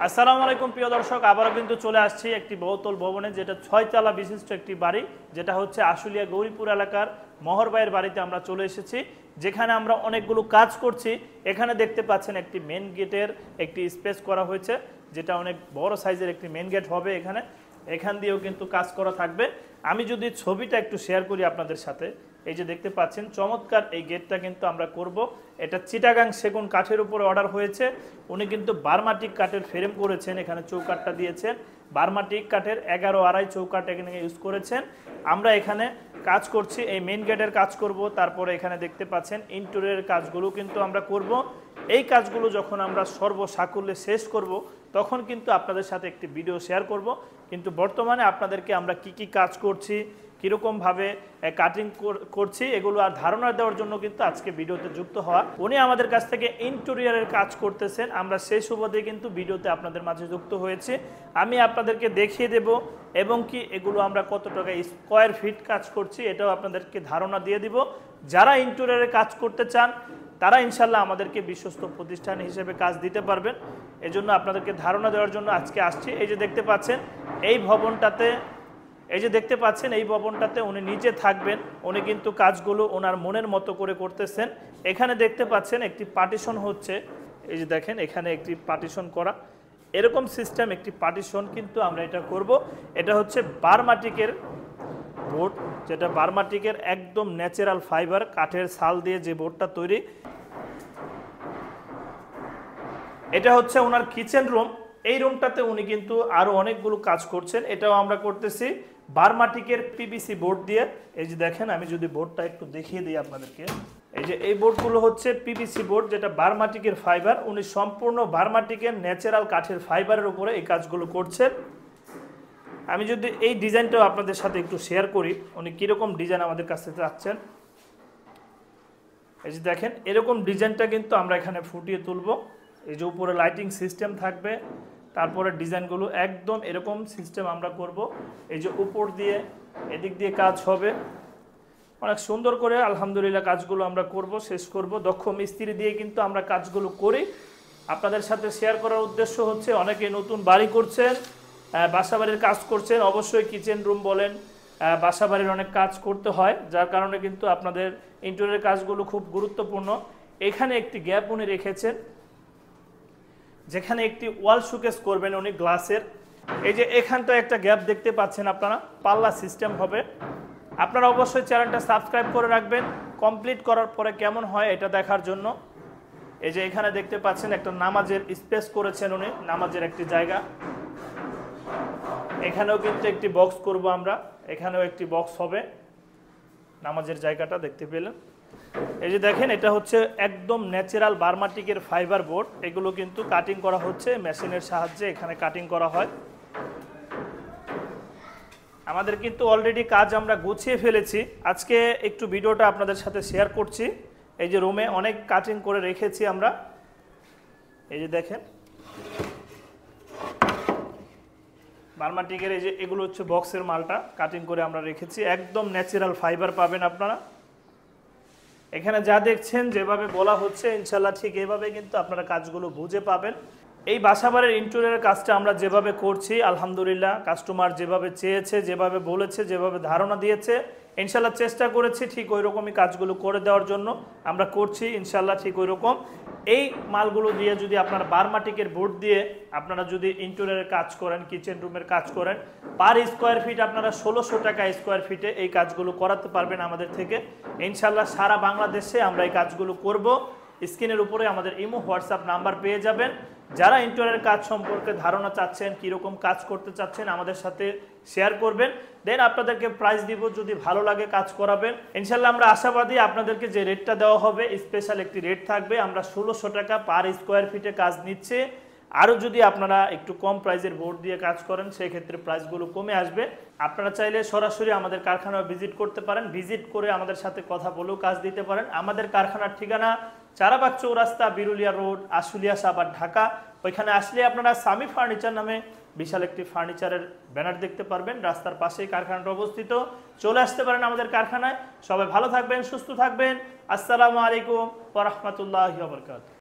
আসসালামু আলাইকুম প্রিয় দর্শক, আবারও কিন্তু চলে আসছি একটি বহুতল ভবনে, যেটা 6 তলা বিশিষ্ট একটি বাড়ি, যেটা হচ্ছে আশুলিয়া গৌরীপুর এলাকার মহরবাইয়ের বাড়িতে আমরা চলে এসেছি, যেখানে আমরা অনেকগুলো কাজ করছি। এখানে দেখতে পাচ্ছেন একটি মেন গেটের একটি স্পেস করা হয়েছে, যেটা অনেক বড় সাইজের একটি মেন গেট হবে। এখান দিয়েও কিন্তু কাজ করা থাকবে। আমি যদি ছবিটা একটু শেয়ার করি আপনাদের সাথে, এই যে দেখতে পাচ্ছেন চমৎকার এই গেটটা কিন্তু আমরা করব। এটা চিটাগাং সেগুন কাঠের উপরে অর্ডার হয়েছে। উনি কিন্তু বার্মাটিক কাঠের ফ্রেম করেছেন, এখানে চৌকাঠটা দিয়েছেন বার্মাটিক কাঠের 11.5 চৌকাঠ এখানে ইউজ করেছেন। আমরা এখানে কাজ করছি, এই মেন গেটের কাজ করব, তারপরে এখানে দেখতে পাচ্ছেন ইন্টেরিয়রের কাজগুলো কিন্তু আমরা করব। এই কাজগুলো যখন আমরা সর্বসাকুল্যে শেষ করব, তখন কিন্তু আপনাদের সাথে একটি ভিডিও শেয়ার করব। কিন্তু বর্তমানে আপনাদেরকে আমরা কি কাজ করছি, কীরকমভাবে কাটিং করছি, এগুলো আর ধারণা দেওয়ার জন্য কিন্তু আজকে ভিডিওতে যুক্ত হওয়া। উনি আমাদের কাছ থেকে ইন্টেরিয়রের কাজ করতেছেন, আমরা সেই সুবাদে কিন্তু ভিডিওতে আপনাদের মাঝে যুক্ত হয়েছে। আমি আপনাদেরকে দেখিয়ে দেব এবং কি এগুলো আমরা কত টাকা স্কোয়ার ফিট কাজ করছি এটাও আপনাদেরকে ধারণা দিয়ে দিব। যারা ইন্টেরিয়রের কাজ করতে চান তারা ইনশাল্লাহ আমাদেরকে বিশ্বস্ত প্রতিষ্ঠান হিসেবে কাজ দিতে পারবেন। এজন্য আপনাদেরকে ধারণা দেওয়ার জন্য আজকে আসছি। এই যে দেখতে পাচ্ছেন এই ভবনটাতে উনি নিজে থাকবেন। উনি কিন্তু কাজগুলো ওনার মনের মতো করে করতেছেন। এখানে দেখতে পাচ্ছেন একটি পার্টিশন হচ্ছে, এই যে দেখেন এখানে একটি পার্টিশন করা, এরকম সিস্টেম একটি পার্টিশন কিন্তু আমরা এটা করব। এটা হচ্ছে বার্মাটিকের বোর্ড, যেটা বার্মাটিকের একদম ন্যাচারাল ফাইবার কাঠের ছাল দিয়ে যে বোর্ডটা তৈরি। এটা হচ্ছে ওনার কিচেন রুম। এই রুমটাতে উনি কিন্তু আরো অনেকগুলো কাজ করছেন, এটাও আমরা করতেছি বার্মাটিকের পিভিসি বোর্ড দিয়ে। এই যে দেখেন, আমি যদি বোর্ডটা একটু দেখিয়ে দিই আপনাদেরকে, এই যে এই বোর্ডগুলো হচ্ছে পিভিসি বোর্ড, যেটা বার্মাটিকের ফাইবার। উনি সম্পূর্ণ বার্মাটিকের ন্যাচারাল কাঠের ফাইবারের উপরে এই কাজগুলো করছেন। আমি যদি এই ডিজাইনটাও আপনাদের সাথে একটু শেয়ার করি, উনি কীরকম ডিজাইন আমাদের কাছে চাচ্ছেন। এই যে দেখেন এরকম ডিজাইনটা কিন্তু আমরা এখানে ফুটিয়ে তুলব। এই যে উপরে লাইটিং সিস্টেম থাকবে, তারপরে ডিজাইনগুলো একদম এরকম সিস্টেম আমরা করব। এই যে উপর দিয়ে এদিক দিয়ে কাজ হবে, অনেক সুন্দর করে আলহামদুলিল্লাহ কাজগুলো আমরা করব, শেষ করব। দক্ষ মিস্ত্রি দিয়ে কিন্তু আমরা কাজগুলো করি। আপনাদের সাথে শেয়ার করার উদ্দেশ্য হচ্ছে, অনেকে নতুন বাড়ি করছেন, বাসাবাড়ির কাজ করছেন, অবশ্যই কিচেন রুম বলেন, বাসাবাড়ির অনেক কাজ করতে হয়, যার কারণে কিন্তু আপনাদের ইন্টেরিয়রের কাজগুলো খুব গুরুত্বপূর্ণ। এখানে একটি গ্যাপ উনি রেখেছেন, যেখানে একটি ওয়াল শোকেস করবেন উনি গ্লাসের। এই যে এখানটা একটা গ্যাপ দেখতে পাচ্ছেন আপনারা, পাল্লা সিস্টেম হবে। আপনারা অবশ্যই চ্যানেলটা সাবস্ক্রাইব করে রাখবেন কমপ্লিট করার পরে কেমন হয় এটা দেখার জন্য। এই যে এখানে দেখতে পাচ্ছেন একটা নামাজের স্পেস করেছেন উনি, নামাজের একটি জায়গা। এখানেও কিন্তু একটি বক্স করব আমরা, এখানেও একটি বক্স হবে, নামাজের জায়গাটা দেখতে পেলেন। এই যে দেখেন এটা হচ্ছে একদম ন্যাচারাল বার্মাটিকের ফাইবার বোর্ড। এগুলো কিন্তু কাটিং করা হচ্ছে মেশিনের সাহায্যে, এখানে কাটিং করা হয়। আমাদের কিন্তু অলরেডি কাজ আমরা গুছিয়ে ফেলেছি। আজকে একটু ভিডিওটা আপনাদের সাথে শেয়ার করছি। এই যে রুমে অনেক কাটিং করে রেখেছি আমরা, এই যে দেখেন বার্মাটিকের এই যে এগুলো হচ্ছে বক্সের মালটা কাটিং করে আমরা রেখেছি, একদম ন্যাচারাল ফাইবার পাবেন আপনারা। এখানে যা দেখছেন যেভাবে বলা হচ্ছে ইনশাল্লাহ ঠিক এইভাবে কিন্তু আপনারা কাজগুলো বুঝে পাবেন। এই বাসাবাড়ির ইন্টেরিয়রের কাজটা আমরা যেভাবে করছি আলহামদুলিল্লাহ, কাস্টমার যেভাবে চেয়েছে, যেভাবে বলেছে, যেভাবে ধারণা দিয়েছে, ইনশাল্লাহ চেষ্টা করেছি ঠিক ওই রকমই কাজগুলো করে দেওয়ার জন্য। আমরা করছি ইনশাল্লাহ ঠিক ওই রকম। এই মালগুলো দিয়ে যদি আপনারা বার্মাটিকের বোর্ড দিয়ে আপনারা যদি ইন্টেরিয়রের কাজ করেন, কিচেন রুমের কাজ করেন, পার স্কোয়ার ফিট আপনারা 1600 টাকা স্কোয়ার ফিটে এই কাজগুলো করাতে পারবেন আমাদের থেকে। ইনশাল্লাহ সারা বাংলাদেশে আমরা এই কাজগুলো করব। স্ক্রিনের উপরে আমাদের ইমো হোয়াটসঅ্যাপ নাম্বার পেয়ে যাবেন। যারা ইন্টেরিয়রের কাজ সম্পর্কে ধারণা চাচ্ছেন, কীরকম কাজ করতে চাচ্ছেন আমাদের সাথে শেয়ার করবেন, দেন আপনাদেরকে প্রাইস দিব, যদি ভালো লাগে কাজ করাবেন। ইনশাল্লাহ আমরা আশাবাদী আপনাদেরকে যে রেটটা দেওয়া হবে স্পেশাল একটি রেট থাকবে। আমরা 1600 টাকা পার স্কোয়ার ফিটে কাজ নিচ্ছে। আরও যদি আপনারা একটু কম প্রাইসের বোর্ড দিয়ে কাজ করেন সেক্ষেত্রে প্রাইসগুলো কমে আসবে। আপনারা চাইলে সরাসরি আমাদের কারখানা ভিজিট করতে পারেন, ভিজিট করে আমাদের সাথে কথা বলেও কাজ দিতে পারেন। আমাদের কারখানার ঠিকানা চারাবাগ চৌরাস্তা, বিরুলিয়া রোড, আশুলিয়া সাভার, ঢাকা। ওইখানে আসলে আপনারা সামি ফার্নিচার নামে বিশাল একটি ফার্নিচারের ব্যানার দেখতে পারবেন, রাস্তার পাশেই কারখানাটা অবস্থিত। চলে আসতে পারেন আমাদের কারখানায়। সবাই ভালো থাকবেন, সুস্থ থাকবেন। আসসালামু আলাইকুম ওয়া রাহমাতুল্লাহি ওয়া বারাকাতুহু।